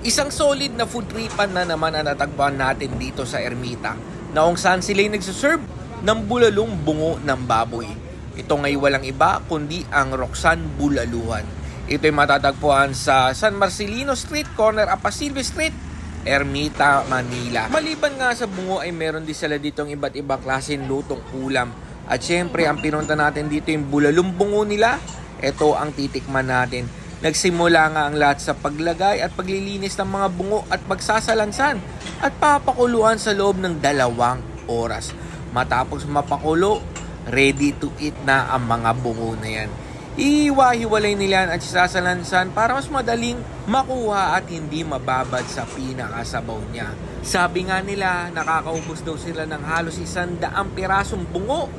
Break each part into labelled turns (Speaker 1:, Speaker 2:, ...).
Speaker 1: Isang solid na food tripan na naman ang natagpuan natin dito sa Ermita, na kung saan sila'y nagsaserve ng bulalong bungo ng baboy. Ito ngay walang iba kundi ang Roxanne Bulaluhan. Ito'y matatagpuan sa San Marcelino Street, corner Apasilio Street, Ermita, Manila. Maliban nga sa bungo ay meron din sila ditong iba't ibang klaseng lutong ulam. At syempre ang pinunta natin dito yung bulalong bungo nila. Ito ang titikman natin. Nagsimula nga ang lahat sa paglagay at paglilinis ng mga bungo at pagsasalansan at papakuluan sa loob ng 2 oras. Matapos mapakulo, ready to eat na ang mga bungo na yan. Ihiwa-hiwalay nila at sasalansan para mas madaling makuha at hindi mababad sa pinakasabaw niya. Sabi nga nila, nakakaubos daw sila ng halos 100 pirasong bungo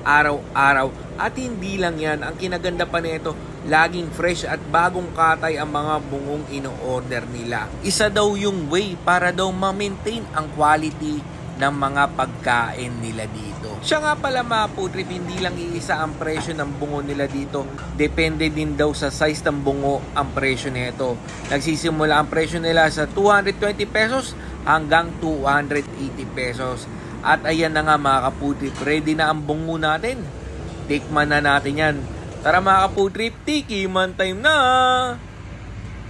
Speaker 1: araw-araw. At hindi lang yan, ang kinaganda pa nito, laging fresh at bagong katay ang mga bungong ino-order nila. Isa daw yung way para daw ma-maintain ang quality ng mga pagkain nila dito. Siya nga pala mga food trip, hindi lang iisa ang presyo ng bungo nila dito. Depende din daw sa size ng bungo ang presyo nito. Nagsisimula ang presyo nila sa 220 pesos hanggang 280 pesos. At ayan na nga mga ka-food trip, ready na ang bungo natin. Tikman na natin yan. Tara mga ka-food trip, tikiman time na!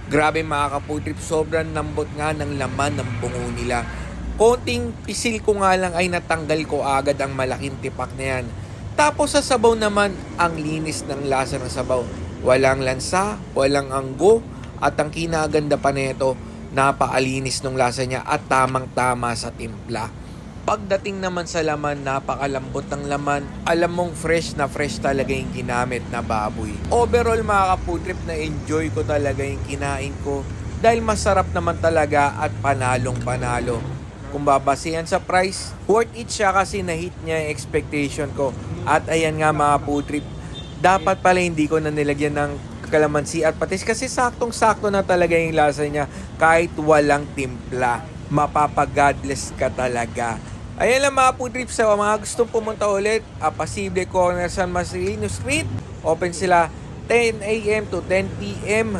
Speaker 1: Grabe mga ka-food trip, sobrang lambot nga ng laman ng bungo nila. Konting pisil ko nga lang ay natanggal ko agad ang malaking tipak na yan. Tapos sa sabaw naman, ang linis ng lasa ng sabaw. Walang lansa, walang anggo, at ang kinaganda pa nito, napaalinis ng lasa niya at tamang-tama sa timpla. Pagdating naman sa laman, napakalambot ng laman. Alam mong fresh na fresh talaga yung ginamit na baboy. Overall mga ka-food trip, na enjoy ko talaga yung kinain ko dahil masarap naman talaga at panalong panalo. Kung babasehan sa price, worth it siya kasi na-hit niya yung expectation ko. At ayan nga mga food trip, dapat pala hindi ko na nilagyan ng kalamansi at patis kasi saktong-sakto na talaga yung lasa niya kahit walang timpla. Mapapag-godless ka talaga. Ayan lang mga food trips, sa mga gustong pumunta ulit, Apasilio Corner, San Marcelino Street. Open sila 10 a.m. to 10 p.m.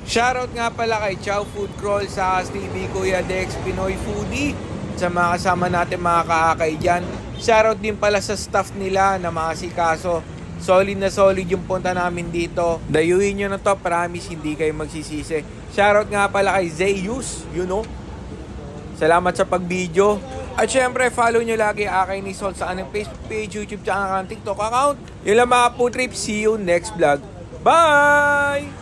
Speaker 1: Shoutout nga pala kay Chow Food Crawl, sa TV, Kuya Dex, Pinoy Foodie, sa mga kasama natin mga kaakay dyan. Shoutout din pala sa staff nila na mga sikaso. Solid na solid yung punta namin dito. Dayuhin nyo na to, promise hindi kayo magsisisi. Shoutout nga pala kay Zeus, you know. Salamat sa pag-video. At syempre, follow nyo lagi Akay ni Sol sa anong Facebook page, YouTube channel, TikTok account. Yun lang mga food trip. See you next vlog. Bye!